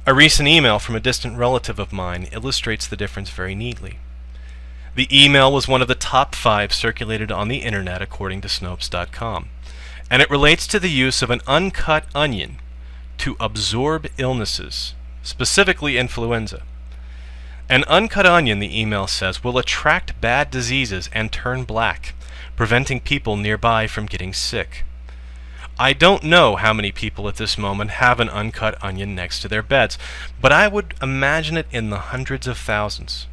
A recent email from a distant relative of mine illustrates the difference very neatly. The email was one of the top 5 circulated on the internet according to Snopes.com, and it relates to the use of an uncut onion to absorb illnesses, specifically influenza. An uncut onion, the email says, will attract bad diseases and turn black, preventing people nearby from getting sick. I don't know how many people at this moment have an uncut onion next to their beds, but I would imagine it in the hundreds of thousands.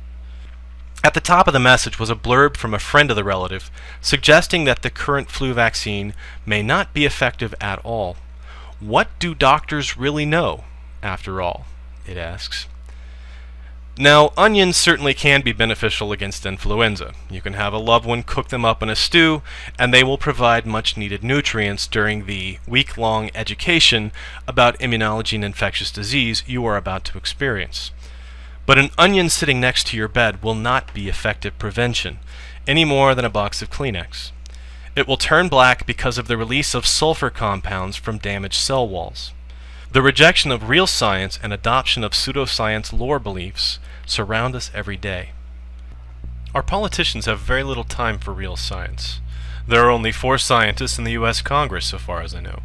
At the top of the message was a blurb from a friend of the relative suggesting that the current flu vaccine may not be effective at all. What do doctors really know, after all? It asks. Now, onions certainly can be beneficial against influenza. You can have a loved one cook them up in a stew, and they will provide much-needed nutrients during the week-long education about immunology and infectious disease you are about to experience. But an onion sitting next to your bed will not be effective prevention, any more than a box of Kleenex. It will turn black because of the release of sulfur compounds from damaged cell walls. The rejection of real science and adoption of pseudoscience lore beliefs surround us every day. Our politicians have very little time for real science. There are only 4 scientists in the U.S. Congress, so far as I know,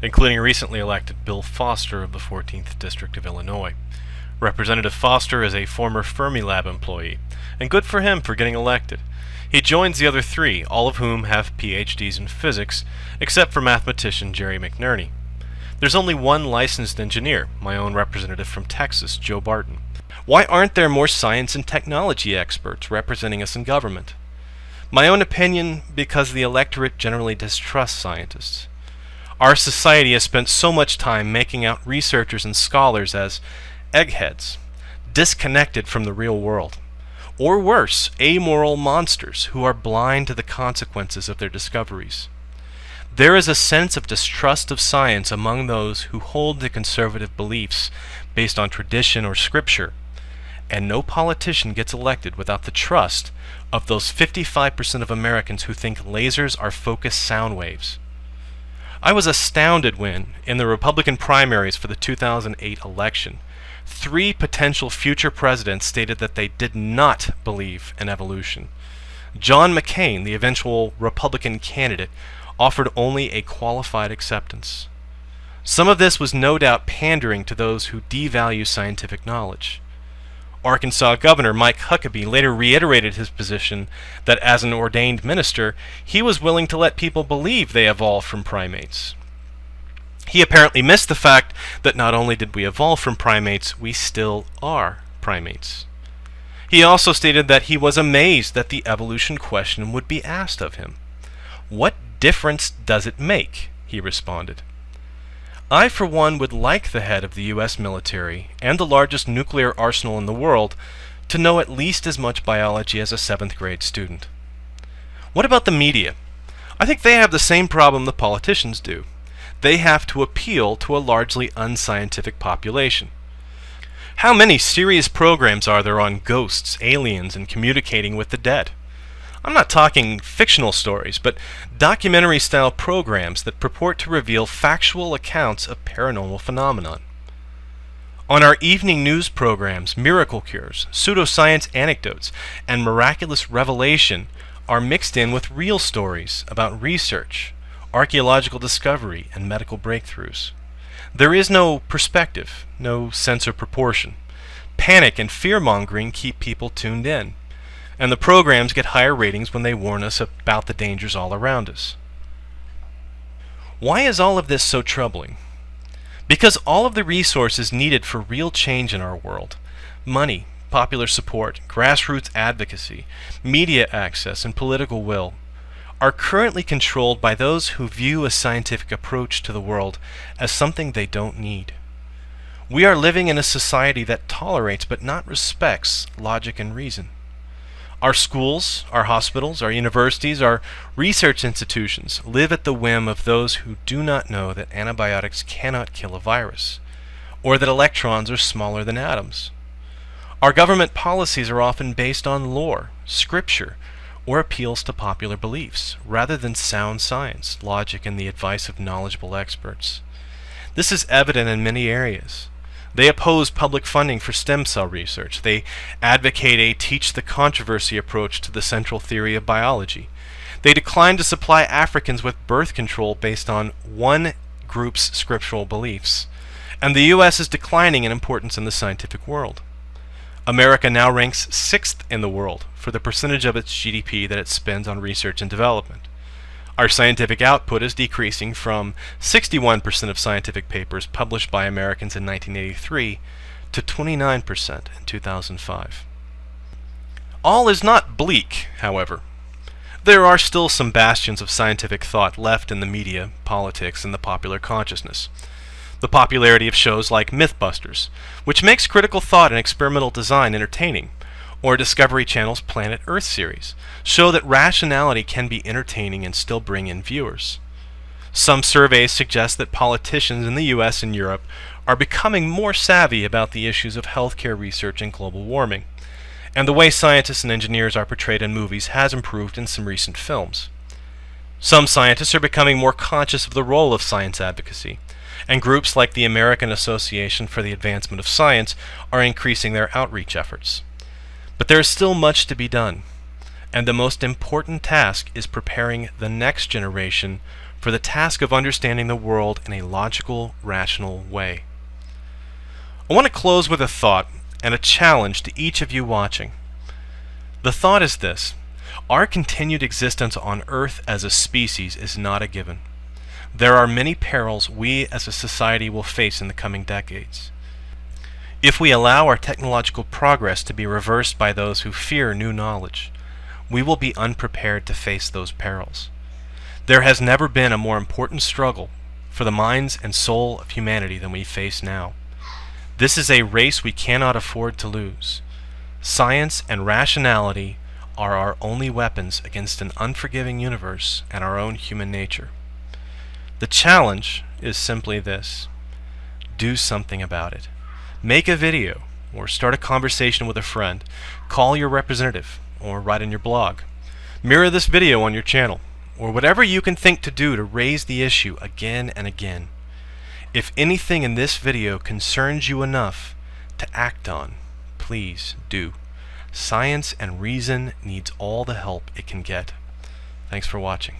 including recently elected Bill Foster of the 14th District of Illinois. Representative Foster is a former Fermilab employee, and good for him for getting elected. He joins the other 3, all of whom have PhDs in physics, except for mathematician Jerry McNerney. There's only one licensed engineer, my own representative from Texas, Joe Barton. Why aren't there more science and technology experts representing us in government? My own opinion, because the electorate generally distrusts scientists. Our society has spent so much time making out researchers and scholars as eggheads, disconnected from the real world, or worse, amoral monsters who are blind to the consequences of their discoveries. There is a sense of distrust of science among those who hold the conservative beliefs based on tradition or scripture, and no politician gets elected without the trust of those 55% of Americans who think lasers are focused sound waves. I was astounded when, in the Republican primaries for the 2008 election, 3 potential future presidents stated that they did not believe in evolution. John McCain, the eventual Republican candidate, offered only a qualified acceptance. Some of this was no doubt pandering to those who devalue scientific knowledge. Arkansas Governor Mike Huckabee later reiterated his position that as an ordained minister, he was willing to let people believe they evolved from primates. He apparently missed the fact that not only did we evolve from primates, we still are primates. He also stated that he was amazed that the evolution question would be asked of him. What difference does it make? He responded. I, for one, would like the head of the U.S. military and the largest nuclear arsenal in the world to know at least as much biology as a 7th grade student. What about the media? I think they have the same problem the politicians do. They have to appeal to a largely unscientific population. How many serious programs are there on ghosts, aliens, and communicating with the dead? I'm not talking fictional stories, but documentary-style programs that purport to reveal factual accounts of paranormal phenomenon. On our evening news programs, miracle cures, pseudoscience anecdotes, and miraculous revelation are mixed in with real stories about research, archaeological discovery, and medical breakthroughs. There is no perspective, no sense of proportion. Panic and fear-mongering keep people tuned in, and the programs get higher ratings when they warn us about the dangers all around us. Why is all of this so troubling? Because all of the resources needed for real change in our world, money, popular support, grassroots advocacy, media access, and political will, are currently controlled by those who view a scientific approach to the world as something they don't need. We are living in a society that tolerates but not respects logic and reason. Our schools, our hospitals, our universities, our research institutions live at the whim of those who do not know that antibiotics cannot kill a virus, or that electrons are smaller than atoms. Our government policies are often based on lore, scripture, or appeals to popular beliefs, rather than sound science, logic, and the advice of knowledgeable experts. This is evident in many areas. They oppose public funding for stem cell research. They advocate a teach the controversy approach to the central theory of biology. They decline to supply Africans with birth control based on one group's scriptural beliefs. And the U.S. is declining in importance in the scientific world. America now ranks 6th in the world for the percentage of its GDP that it spends on research and development. Our scientific output is decreasing from 61% of scientific papers published by Americans in 1983 to 29% in 2005. All is not bleak, however. There are still some bastions of scientific thought left in the media, politics, and the popular consciousness. The popularity of shows like Mythbusters, which makes critical thought and experimental design entertaining, or Discovery Channel's Planet Earth series, show that rationality can be entertaining and still bring in viewers. Some surveys suggest that politicians in the US and Europe are becoming more savvy about the issues of healthcare research and global warming, and the way scientists and engineers are portrayed in movies has improved in some recent films. Some scientists are becoming more conscious of the role of science advocacy, and groups like the American Association for the Advancement of Science are increasing their outreach efforts. But there is still much to be done, and the most important task is preparing the next generation for the task of understanding the world in a logical, rational way. I want to close with a thought and a challenge to each of you watching. The thought is this: our continued existence on Earth as a species is not a given. There are many perils we as a society will face in the coming decades. If we allow our technological progress to be reversed by those who fear new knowledge, we will be unprepared to face those perils. There has never been a more important struggle for the minds and soul of humanity than we face now. This is a race we cannot afford to lose. Science and rationality are our only weapons against an unforgiving universe and our own human nature. The challenge is simply this: do something about it. Make a video, or start a conversation with a friend. Call your representative, or write in your blog. Mirror this video on your channel, or whatever you can think to do to raise the issue again and again. If anything in this video concerns you enough to act on, please do. Science and reason needs all the help it can get. Thanks for watching.